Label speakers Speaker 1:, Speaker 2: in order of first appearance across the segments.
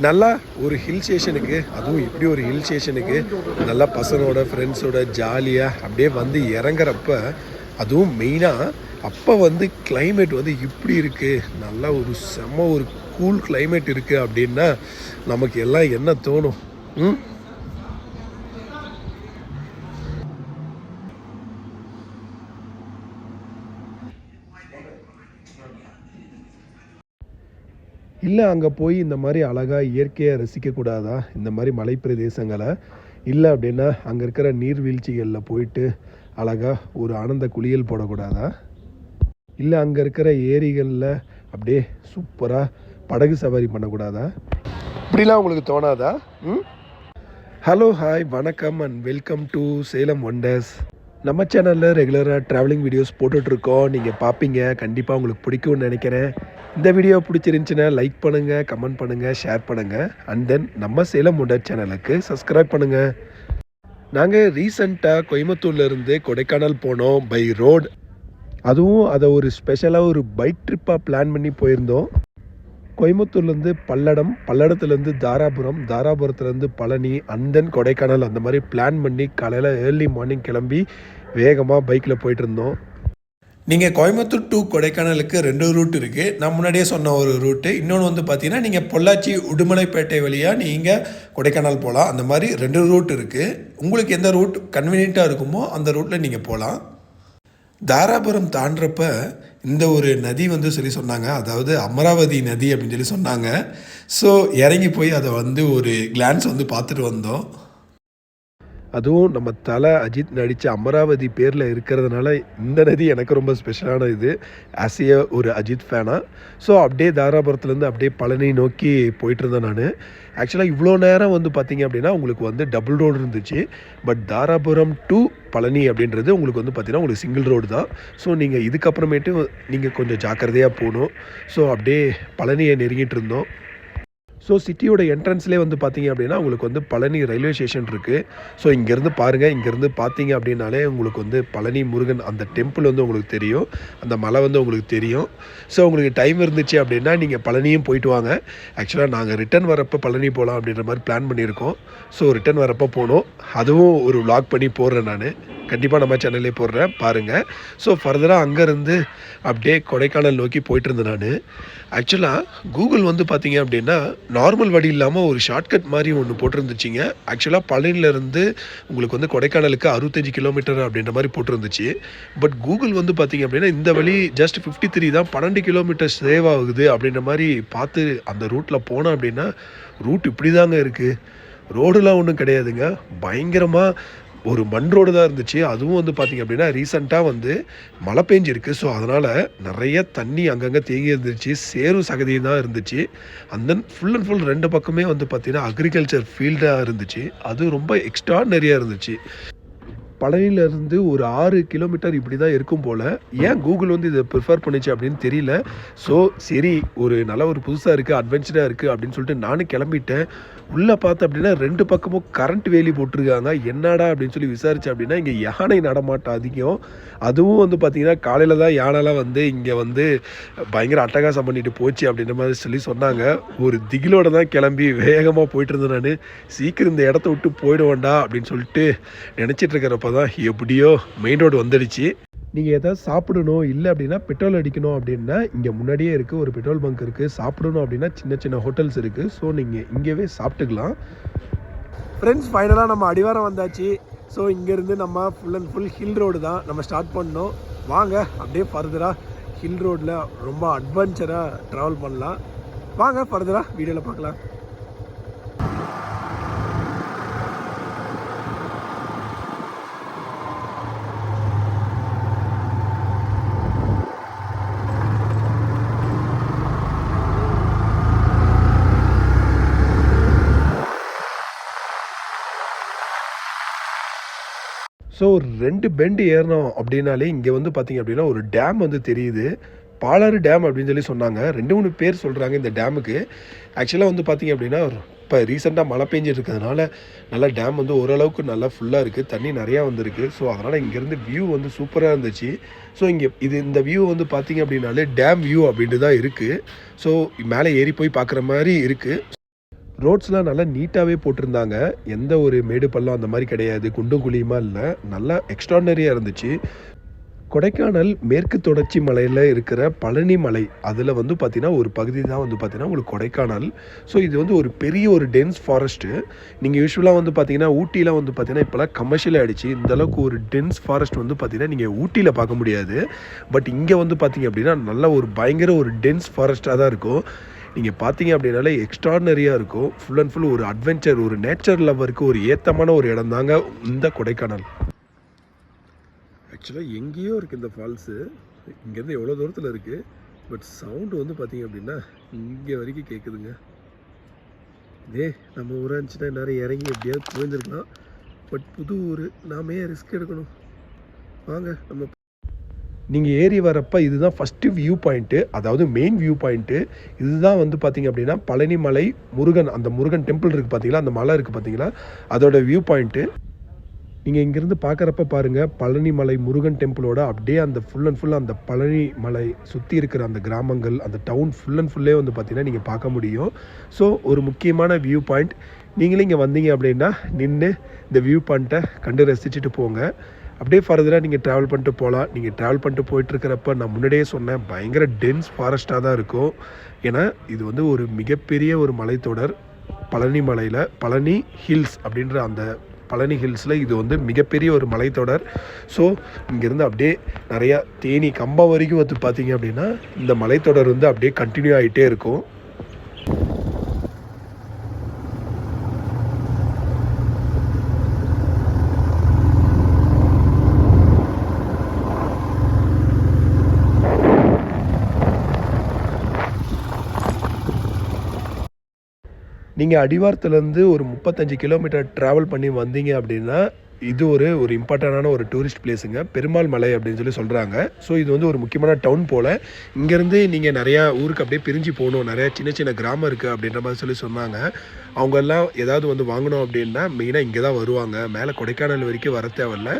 Speaker 1: நல்லா ஒரு ஹில் ஸ்டேஷனுக்கு, அதுவும் இப்படி ஒரு ஹில் ஸ்டேஷனுக்கு நல்லா பசங்களோட ஃப்ரெண்ட்ஸோட ஜாலியாக அப்படியே வந்து இறங்குறப்ப, அதுவும் மெயினாக அப்போ வந்து கிளைமேட் வந்து இப்படி இருக்குது, நல்லா ஒரு செம்ம ஒரு கூல் கிளைமேட் இருக்குது அப்படின்னா நமக்கு எல்லாம் என்ன தோணும்? இல்லை அங்கே போய் இந்த மாதிரி அழகாக இயற்கையை ரசிக்கக்கூடாதா? இந்த மாதிரி மலை பிரதேசங்களை இல்லை அப்படின்னா அங்கே இருக்கிற நீர்வீழ்ச்சிகளில் போயிட்டு அழகாக ஒரு ஆனந்த குளியல் போடக்கூடாதா? இல்லை அங்கே இருக்கிற ஏரிகளில் அப்படியே சூப்பராக படகு சவாரி பண்ணக்கூடாதா? இப்படிலாம் உங்களுக்கு தோணாதா? ஹலோ, ஹாய், வணக்கம் and welcome to Salem wonders. நம்ம சேனலில் ரெகுலராக ட்ராவலிங் வீடியோஸ் போட்டுட்ருக்கோம். நீங்கள் பார்ப்பீங்க, கண்டிப்பாக உங்களுக்கு பிடிக்கும்னு நினைக்கிறேன். இந்த வீடியோ பிடிச்சிருந்துச்சின்னா லைக் பண்ணுங்கள், கமெண்ட் பண்ணுங்கள், ஷேர் பண்ணுங்கள். அண்ட் தென் நம்ம சேலம் ஒண்டர் சேனலுக்கு சப்ஸ்கிரைப் பண்ணுங்கள். நாங்கள் ரீசண்டாக கோயம்புத்தூர்லேருந்து கொடைக்கானல் போனோம் பை ரோட். அதுவும் அதை ஒரு ஸ்பெஷலாக ஒரு பைக் ட்ரிப்பாக பிளான் பண்ணி போயிருந்தோம். கோயம்புத்தூர்லேருந்து பல்லடம், பல்லடத்துலேருந்து தாராபுரம், தாராபுரத்துலேருந்து பழனி, அண்ட் தென் கொடைக்கானல், அந்த மாதிரி பிளான் பண்ணி காலையில் ஏர்லி மார்னிங் கிளம்பி வேகமாக பைக்கில் போயிட்டு இருந்தோம். நீங்கள் கோயம்புத்தூர் டு கொடைக்கானலுக்கு 2 ரூட் இருக்குது. நான் முன்னாடியே சொன்ன ஒரு ரூட்டு. இன்னொன்று வந்து பார்த்தீங்கன்னா நீங்கள் பொள்ளாச்சி உடுமலைப்பேட்டை வழியாக நீங்கள் கொடைக்கானல் போகலாம். அந்த மாதிரி 2 ரூட் இருக்குது. உங்களுக்கு எந்த ரூட் கன்வீனியண்ட்டாக இருக்குமோ அந்த ரூட்டில் நீங்கள் போகலாம். தாராபுரம் தாண்டுறப்ப இந்த ஒரு நதி வந்து சொல்லி சொன்னாங்க, அதாவது அமராவதி நதி அப்படின்னு சொல்லி சொன்னாங்க. ஸோ இறங்கி போய் அதை வந்து ஒரு கிளான்ஸ் வந்து பார்த்துட்டு வந்தோம். அதுவும் நம்ம தலை அஜித் நடித்த அமராவதி பேரில் இருக்கிறதுனால இந்த நதி எனக்கு ரொம்ப ஸ்பெஷலான இது, ஆசிய ஒரு அஜித் ஃபேனாக. ஸோ அப்படியே தாராபுரத்துலேருந்து அப்படியே பழனி நோக்கி போயிட்டு இருந்தேன் நான். ஆக்சுவலாக இவ்வளோ நேரம் வந்து பார்த்திங்க அப்படின்னா உங்களுக்கு வந்து டபுள் ரோடு இருந்துச்சு. பட் தாராபுரம் டு பழனி அப்படின்றது உங்களுக்கு வந்து பார்த்திங்கன்னா உங்களுக்கு சிங்கிள் ரோடு தான். ஸோ நீங்கள் இதுக்கப்புறமேட்டு நீங்கள் கொஞ்சம் ஜாக்கிரதையாக போகணும். ஸோ அப்படியே பழனியை நெருங்கிட்டு இருந்தோம். ஸோ சிட்டியோட என்ட்ரன்ஸ்லேயே வந்து பார்த்தீங்க அப்படின்னா உங்களுக்கு வந்து பழனி ரயில்வே ஸ்டேஷன் இருக்குது. ஸோ இங்கேருந்து பாருங்கள், இங்கேருந்து பார்த்தீங்க அப்படின்னாலே உங்களுக்கு வந்து பழனி முருகன் அந்த டெம்பிள் வந்து உங்களுக்கு தெரியும், அந்த மலை வந்து உங்களுக்கு தெரியும். ஸோ உங்களுக்கு டைம் இருந்துச்சு அப்படின்னா நீங்கள் பழனியும் போயிட்டு வாங்க. ஆக்சுவலாக நாங்கள் ரிட்டன் வரப்போ பழனி போகலாம் அப்படின்ற மாதிரி பிளான் பண்ணியிருக்கோம். ஸோ ரிட்டன் வரப்போ போனோம். அதுவும் ஒரு விளாக் பண்ணி போடுறேன் நான், கண்டிப்பாக நம்ம சேனல்லே போடுறேன் பாருங்கள். ஸோ ஃபர்தராக அங்கேருந்து அப்படியே கொடைக்கானல் நோக்கி போயிட்டு இருந்தேன் நான். ஆக்சுவலாக கூகுள் வந்து பார்த்தீங்க அப்படின்னா நார்மல் வழி இல்லாமல் ஒரு ஷார்ட்கட் மாதிரி ஒன்று போட்டிருந்துச்சிங்க. ஆக்சுவலாக பழனியிலேருந்து உங்களுக்கு வந்து கொடைக்கானலுக்கு 65 கிலோமீட்டர் அப்படின்ற மாதிரி போட்டிருந்துச்சு. பட் கூகுள் வந்து பார்த்தீங்க அப்படின்னா இந்த வழி ஜஸ்ட் 53 தான், 12 கிலோமீட்டர் சேவ் ஆகுது அப்படின்ற மாதிரி பார்த்து அந்த ரூட்டில் போனோம் அப்படின்னா ரூட் இப்படி தாங்க இருக்குது. ரோடுலாம் ஒன்றும் கிடையாதுங்க, பயங்கரமாக ஒரு மண் ரோடு தான் இருந்துச்சு. அதுவும் வந்து பார்த்திங்க அப்படின்னா ரீசெண்டாக வந்து மழை பெஞ்சிருக்கு. ஸோ அதனால் நிறைய தண்ணி அங்கங்கே தேங்கி இருந்துச்சு, சேரும் சகதியும் தான் இருந்துச்சு. And then full and full 2 பக்கமே வந்து பார்த்திங்கன்னா அக்ரிகல்ச்சர் ஃபீல்டாக இருந்துச்சு. அது ரொம்ப எக்ஸ்ட்ரானரியாக இருந்துச்சு. பழனியிலேருந்து ஒரு 6 கிலோமீட்டர் இப்படி தான் இருக்கும் போல். ஏன் கூகுள் வந்து இதை ப்ரிஃபர் பண்ணிச்சு அப்படின்னு தெரியல. ஸோ சரி, ஒரு நல்ல ஒரு புதுசாக இருக்குது, அட்வென்ச்சராக இருக்குது அப்படின்னு சொல்லிட்டு நானும் கிளம்பிட்டேன். உள்ளே பார்த்தேன் அப்படின்னா 2 பக்கமும் கரண்ட் வேலி போட்டிருக்காங்க. என்னடா அப்படின்னு சொல்லி விசாரிச்சு அப்படின்னா இங்கே யானை நடமாட்டம் அதிகம். அதுவும் வந்து பார்த்திங்கன்னா காலையில் தான் யானைலாம் வந்து இங்கே வந்து பயங்கர அட்டகாசம் பண்ணிட்டு போச்சு அப்படின்ற மாதிரி சொல்லி சொன்னாங்க. ஒரு திகிலோடு தான் கிளம்பி வேகமாக போயிட்டு இருந்தேன் நான். சீக்கிரம் இந்த இடத்த விட்டு போயிடுவேண்டா அப்படின்னு சொல்லிட்டு நினச்சிட்டு இருக்கிறப்ப தான் எப்படியோ மெயின் ரோடு வந்துடுச்சு. நீங்கள் எதாவது சாப்பிடணும், இல்லை அப்படின்னா பெட்ரோல் அடிக்கணும் அப்படின்னா இங்கே முன்னாடியே இருக்குது, ஒரு பெட்ரோல் பங்க் இருக்குது. சாப்பிடணும் அப்படின்னா சின்ன சின்ன ஹோட்டல்ஸ் இருக்குது. ஸோ நீங்கள் இங்கேவே சாப்பிட்டுக்கலாம். ஃப்ரெண்ட்ஸ், ஃபைனலாக நம்ம அடிவாரம் வந்தாச்சு. ஸோ இங்கேருந்து நம்ம full and full hill road தான் நம்ம ஸ்டார்ட் பண்ணோம். வாங்க அப்படியே ஃபர்தராக ஹில் ரோடில் ரொம்ப அட்வென்ச்சராக ட்ராவல் பண்ணலாம். வாங்க ஃபர்தராக வீடியோவில் பார்க்கலாம். ஸோ 2 பெண்டு ஏறணும் அப்படின்னாலே இங்கே வந்து பார்த்திங்க அப்படின்னா ஒரு டேம் வந்து தெரியுது, பாலாறு டேம் அப்படின்னு சொல்லி சொன்னாங்க. 2-3 பேர் சொல்கிறாங்க இந்த டேமுக்கு. ஆக்சுவலாக வந்து பார்த்திங்க அப்படின்னா இப்போ ரீசெண்டாக மழை பெஞ்சிட்டு இருக்கிறதுனால நல்லா டேம் வந்து ஓரளவுக்கு நல்லா ஃபுல்லாக இருக்குது, தண்ணி நிறையா வந்துருக்கு. ஸோ அதனால் இங்கேருந்து வியூ வந்து சூப்பராக இருந்துச்சு. ஸோ இங்கே இந்த வியூ வந்து பார்த்திங்க அப்படின்னாலே டேம் வியூ அப்படின்ட்டு தான் இருக்குது. ஸோ மேலே ஏறி போய் பார்க்குற மாதிரி இருக்குது. ரோட்ஸ்லாம் நல்லா நீட்டாகவே போட்டிருந்தாங்க. எந்த ஒரு மேடு பள்ளம் அந்த மாதிரி கிடையாது, குண்டும் குழியுமா இல்லை, நல்லா எக்ஸ்ட்ராடனரியாக இருந்துச்சு. கொடைக்கானல் மேற்கு தொடர்ச்சி மலையில் இருக்கிற பழனி மலை, அதில் வந்து பார்த்திங்கன்னா ஒரு பகுதி தான் வந்து பார்த்திங்கன்னா உங்களுக்கு கொடைக்கானல். ஸோ இது வந்து ஒரு பெரிய ஒரு டென்ஸ் ஃபாரஸ்ட்டு. நீங்கள் யூஸ்வலாக வந்து பார்த்திங்கன்னா ஊட்டியில் வந்து பார்த்திங்கன்னா இப்போலாம் கமர்ஷியல் ஆகிடுச்சு. இந்தளவுக்கு ஒரு டென்ஸ் ஃபாரஸ்ட் வந்து பார்த்திங்கன்னா நீங்கள் ஊட்டியில் பார்க்க முடியாது. பட் இங்கே வந்து பார்த்திங்க அப்படின்னா நல்ல ஒரு பயங்கர ஒரு டென்ஸ் ஃபாரஸ்ட்டாக தான் இருக்கும். நீங்கள் பார்த்தீங்க அப்படின்னாலே எக்ஸ்ட்ராடனரியாக இருக்கும். ஃபுல் அண்ட் ஃபுல் ஒரு அட்வென்ச்சர், ஒரு நேச்சர் லவருக்கு ஒரு ஏற்றமான ஒரு இடம் தாங்க இந்த கொடைக்கானல். ஆக்சுவலாக எங்கேயோ இருக்குது இந்த ஃபால்ஸு, இங்கேருந்து எவ்வளோ தூரத்தில் இருக்குது. பட் சவுண்டு வந்து பார்த்தீங்க அப்படின்னா இங்கே வரைக்கும் கேட்குதுங்க. நம்ம ஊராக இருந்துச்சுன்னா நிறைய இறங்கி எப்படியாவது போயிருந்துருக்கலாம். பட் புது ஊர், நாம ஏன் ரிஸ்க் எடுக்கணும்? வாங்க நம்ம. நீங்கள் ஏறி வரப்போ இதுதான் ஃபஸ்ட்டு வியூ பாயிண்ட்டு, அதாவது மெயின் வியூ பாயிண்ட்டு. இதுதான் வந்து பார்த்திங்க அப்படின்னா பழனி மலை முருகன், அந்த முருகன் டெம்பிள் இருக்குது பார்த்தீங்களா, அந்த மலை இருக்குது பார்த்தீங்களா, அதோட வியூ பாயிண்ட்டு. நீங்கள் இங்கேருந்து பார்க்குறப்ப பாருங்கள், பழனி மலை முருகன் டெம்பிளோட அப்படியே அந்த ஃபுல் அண்ட் ஃபுல் அந்த பழனி மலை சுற்றி இருக்கிற அந்த கிராமங்கள், அந்த டவுன் ஃபுல் அண்ட் ஃபுல்லே வந்து பார்த்திங்கன்னா நீங்கள் பார்க்க முடியும். ஸோ ஒரு முக்கியமான வியூ பாயிண்ட். நீங்களே இங்கே வந்தீங்க அப்படின்னா நின்று இந்த வியூ பாயிண்ட்டை கண்டு ரசிச்சுட்டு போங்க. அப்படியே ஃபர்தராக நீங்கள் ட்ராவல் பண்ணிட்டு போகலாம். நீங்கள் ட்ராவல் பண்ணிட்டு போயிட்டுருக்கிறப்ப நான் முன்னாடியே சொன்னேன், பயங்கர டென்ஸ் ஃபாரஸ்ட்டாக தான் இருக்கும். ஏன்னா இது வந்து ஒரு மிகப்பெரிய ஒரு மலைத்தொடர். பழனி மலையில் பழனி ஹில்ஸ் அப்படின்ற அந்த பழனி ஹில்ஸில் இது வந்து மிகப்பெரிய ஒரு மலைத்தொடர். ஸோ இங்கேருந்து அப்படியே நிறையா தேனி கம்பம் வரைக்கும் வந்து பார்த்திங்க அப்படின்னா இந்த மலைத்தொடர் வந்து அப்படியே கண்டினியூ ஆகிட்டே இருக்கும். நீங்கள் அடிவாரத்துலேருந்து ஒரு 35 கிலோமீட்டர் ட்ராவல் பண்ணி வந்தீங்க அப்படின்னா இது ஒரு இம்பார்ட்டண்டான ஒரு டூரிஸ்ட் பிளேஸுங்க, பெருமாள் மலை அப்படின்னு சொல்லி சொல்கிறாங்க. ஸோ இது வந்து ஒரு முக்கியமான டவுன் போல். இங்கேருந்து நீங்கள் நிறையா ஊருக்கு அப்படியே பிரிஞ்சு போகணும், நிறையா சின்ன சின்ன கிராமம் இருக்குது அப்படின்ற மாதிரி சொன்னாங்க. அவங்கெல்லாம் ஏதாவது வந்து வாங்கணும் அப்படின்னா மெயினாக இங்கே தான் வருவாங்க, மேலே கொடைக்கானல் வரைக்கும் வர தேவையில்ல.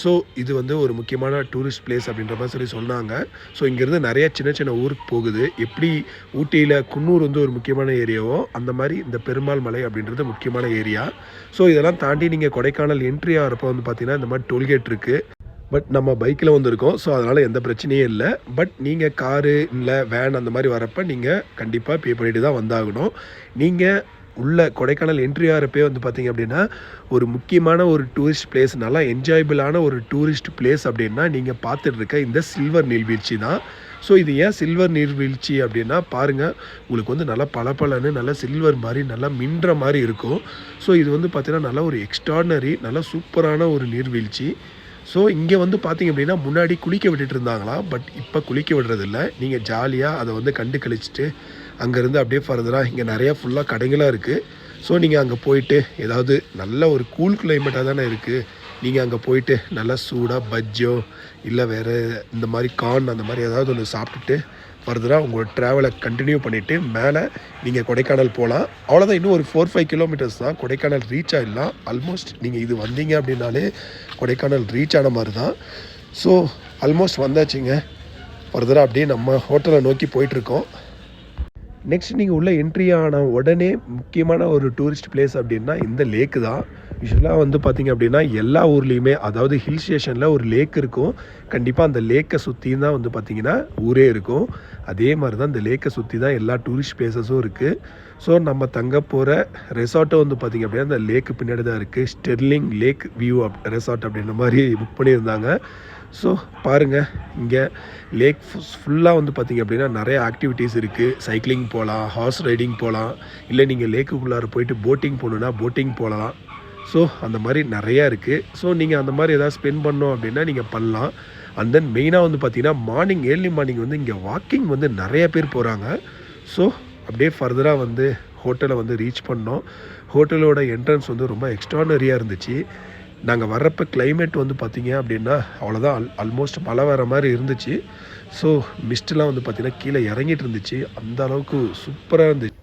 Speaker 1: ஸோ இது வந்து ஒரு முக்கியமான டூரிஸ்ட் பிளேஸ் அப்படின்ற மாதிரி சொன்னாங்க. ஸோ இங்கேருந்து நிறையா சின்ன சின்ன ஊருக்கு போகுது. எப்படி ஊட்டியில் குன்னூர் வந்து ஒரு முக்கியமான ஏரியாவோ அந்த மாதிரி இந்த பெருமாள் மலை அப்படின்றது முக்கியமான ஏரியா. ஸோ இதெல்லாம் தாண்டி நீங்கள் கொடைக்கானல் என்ட்ரி ஆகிறப்போ வந்து பார்த்திங்கன்னா இந்த மாதிரி டோல்கேட் இருக்குது. பட் நம்ம பைக்கில் வந்துருக்கோம், ஸோ அதனால் எந்த பிரச்சனையும் இல்லை. பட் நீங்கள் காரு இல்லை வேன் அந்த மாதிரி வரப்போ நீங்கள் கண்டிப்பாக பே பண்ணிட்டு தான் வந்தாகணும். நீங்கள் உள்ள கொடைக்கானல் என்ட்ரி ஆகிறப்பே வந்து பார்த்திங்க அப்படின்னா ஒரு முக்கியமான ஒரு டூரிஸ்ட் பிளேஸ், நல்லா என்ஜாயபிளான ஒரு டூரிஸ்ட் பிளேஸ் அப்படின்னா நீங்கள் பார்த்துட்டு இருக்க இந்த சில்வர் நீர்வீழ்ச்சி தான். ஸோ இது ஏன் சில்வர் நீர்வீழ்ச்சி அப்படின்னா பாருங்கள், உங்களுக்கு வந்து நல்லா பளபளன்னு நல்லா சில்வர் மாதிரி நல்லா மின்ற மாதிரி இருக்கும். ஸோ இது வந்து பார்த்திங்கன்னா நல்லா ஒரு எக்ஸ்ட்ராடனரி நல்லா சூப்பரான ஒரு நீர்வீழ்ச்சி. ஸோ இங்கே வந்து பார்த்திங்க அப்படின்னா முன்னாடி குளிக்க விட்டுட்டு இருந்தாங்களா, பட் இப்போ குளிக்க விடுறதில்ல. நீங்கள் ஜாலியாக அதை வந்து கண்டு கழிச்சிட்டு அங்கேருந்து அப்படியே ஃபர்தராக இங்கே நிறையா ஃபுல்லாக கடைகளாக இருக்குது. ஸோ நீங்கள் அங்கே போயிட்டு ஏதாவது நல்ல ஒரு கூல் கிளைமேட்டாக தானே இருக்குது, நீங்கள் அங்கே போயிட்டு நல்லா சூடாக பஜ்ஜோ இல்லை வேறு இந்த மாதிரி கார்ன் அந்த மாதிரி ஏதாவது ஒன்று சாப்பிட்டுட்டு ஃபர்தராக உங்களோட ட்ராவலை கண்டினியூ பண்ணிவிட்டு மேலே நீங்கள் கொடைக்கானல் போகலாம். அவ்வளோதான், இன்னும் ஒரு 4-5 கிலோமீட்டர்ஸ் தான் கொடைக்கானல் ரீச் ஆகிடலாம். ஆல்மோஸ்ட் நீங்கள் இது வந்தீங்க அப்படின்னாலே கொடைக்கானல் ரீச் ஆன மாதிரி தான். ஸோ ஆல்மோஸ்ட் வந்தாச்சுங்க. ஃபர்தராக அப்படியே நம்ம ஹோட்டலை நோக்கி போயிட்டுருக்கோம். நெக்ஸ்ட் நீங்கள் உள்ள என்ட்ரி ஆன உடனே முக்கியமான ஒரு டூரிஸ்ட் பிளேஸ் அப்படின்னா இந்த லேக்கு தான். யூஸ்வலாக வந்து பார்த்திங்க அப்படின்னா எல்லா ஊர்லேயுமே, அதாவது ஹில் ஸ்டேஷனில் ஒரு லேக் இருக்கும். கண்டிப்பாக அந்த லேக்கை சுற்றி தான் வந்து பார்த்திங்கன்னா ஊரே இருக்கும். அதே மாதிரி தான் இந்த லேக்கை சுற்றி தான் எல்லா டூரிஸ்ட் பிளேஸஸும் இருக்குது. ஸோ நம்ம தங்க போகிற ரெசார்ட்டும் வந்து பார்த்திங்க அப்படின்னா அந்த லேக்கு பின்னாடி தான் இருக்குது. ஸ்டெர்லிங் லேக் வியூ ரெசார்ட் அப்படின்ற மாதிரி புக் பண்ணியிருந்தாங்க. ஸோ பாருங்கள், இங்கே லேக் ஃபுல்லாக வந்து பார்த்திங்க அப்படின்னா நிறைய ஆக்டிவிட்டீஸ் இருக்குது. சைக்கிளிங் போகலாம், ஹார்ஸ் ரைடிங் போகலாம், இல்லை நீங்கள் லேக்குக்குள்ளார போயிட்டு போட்டிங் போகணுன்னா போட்டிங் போகலாம். ஸோ அந்த மாதிரி நிறையா இருக்குது. ஸோ நீங்கள் அந்த மாதிரி எதாவது ஸ்பெண்ட் பண்ணோம் அப்படின்னா நீங்கள் பண்ணலாம். அண்ட் தென் மெயினாக வந்து பார்த்திங்கன்னா ஏர்லி மார்னிங் வந்து இங்கே வாக்கிங் வந்து நிறைய பேர் போகிறாங்க. ஸோ அப்படியே ஃபர்தராக வந்து ஹோட்டலை வந்து ரீச் பண்ணோம். ஹோட்டலோட என்ட்ரன்ஸ் வந்து ரொம்ப எக்ஸ்ட்ராடனரியாக இருந்துச்சு. நாங்கள் வர்றப்போ கிளைமேட் வந்து பார்த்திங்க அப்படின்னா அவ்வளோதான், ஆல்மோஸ்ட் மழை வர மாதிரி இருந்துச்சு. ஸோ மிஸ்ட்லாம் வந்து பார்த்திங்கன்னா கீழே இறங்கிட்டு இருந்துச்சு. அந்த அளவுக்கு சூப்பராக இருந்துச்சு.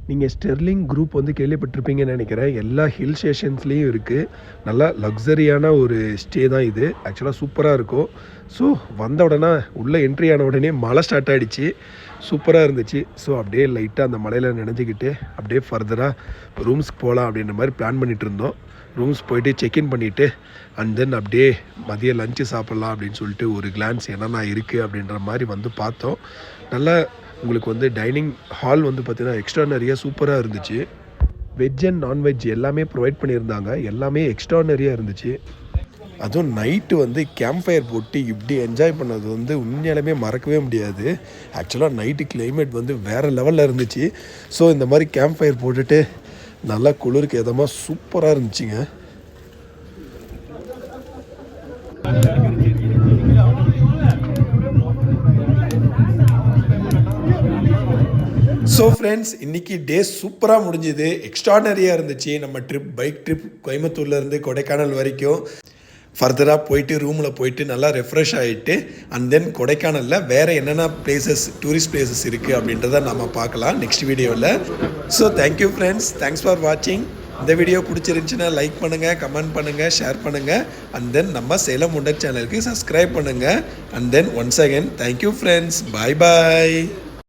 Speaker 1: நீங்கள் ஸ்டெர்லிங் குரூப் வந்து கேள்விப்பட்டிருப்பீங்கன்னு நினைக்கிறேன். எல்லா ஹில் ஸ்டேஷன்ஸ்லேயும் இருக்குது. நல்லா லக்ஸரியான ஒரு ஸ்டே தான் இது. ஆக்சுவலாக சூப்பராக இருக்கும். ஸோ வந்த உடனே உள்ளே என்ட்ரி ஆன உடனே மழை ஸ்டார்ட் ஆகிடுச்சு. சூப்பராக இருந்துச்சு. ஸோ அப்படியே லைட்டாக அந்த மலையில் நினைஞ்சிக்கிட்டு அப்படியே ஃபர்தராக ரூம்ஸ்க்கு போகலாம் அப்படின்ற மாதிரி பிளான் பண்ணிகிட்டு இருந்தோம். ரூம்ஸ் போயிட்டு செக்இன் பண்ணிவிட்டு அண்ட் தென் அப்படியே மதியம் லஞ்சு சாப்பிட்லாம் அப்படின்னு சொல்லிட்டு ஒரு கிளான்ஸ் என்னென்ன இருக்குது அப்படின்ற மாதிரி வந்து பார்த்தோம். நல்லா உங்களுக்கு வந்து டைனிங் ஹால் வந்து பார்த்திங்கன்னா எக்ஸ்ட்ரானரியாக சூப்பராக இருந்துச்சு. வெஜ் அண்ட் நான்வெஜ் எல்லாமே ப்ரொவைட் பண்ணியிருந்தாங்க. எல்லாமே எக்ஸ்ட்ரானரியாக இருந்துச்சு. அதுவும் நைட்டு வந்து கேம்ப் ஃபயர் போட்டு இப்படி என்ஜாய் பண்ணது வந்து உண்மையாலுமே மறக்கவே முடியாது. ஆக்சுவலாக நைட்டு கிளைமேட் வந்து வேறு லெவலில் இருந்துச்சு. ஸோ இந்த மாதிரி கேம்ப் ஃபயர் போட்டுட்டு நல்லா குளிருக்கு எதமாக சூப்பராக இருந்துச்சுங்க. ஸோ ஃப்ரெண்ட்ஸ், இன்றைக்கி டே சூப்பராக முடிஞ்சுது. எக்ஸ்ட்ரானரியாக இருந்துச்சு. நம்ம பைக் ட்ரிப் கோயம்புத்தூர்லேருந்து கொடைக்கானல் வரைக்கும் ஃபர்தராக போயிட்டு ரூமில் போயிட்டு நல்லா ரெஃப்ரெஷ் ஆகிட்டு அண்ட் தென் கொடைக்கானலில் வேறு என்னென்ன பிளேசஸ் டூரிஸ்ட் பிளேசஸ் இருக்குது அப்படின்றத நம்ம பார்க்கலாம் நெக்ஸ்ட் வீடியோவில். So thank you friends, thanks for வாட்சிங். இந்த வீடியோ பிடிச்சிருந்துச்சுன்னா லைக் பண்ணுங்கள், கமெண்ட் பண்ணுங்கள், ஷேர் பண்ணுங்கள் அண்ட் தென் நம்ம சேலம் உண்டர் சேனலுக்கு சப்ஸ்கிரைப் பண்ணுங்கள். And then once again thank you friends, bye bye.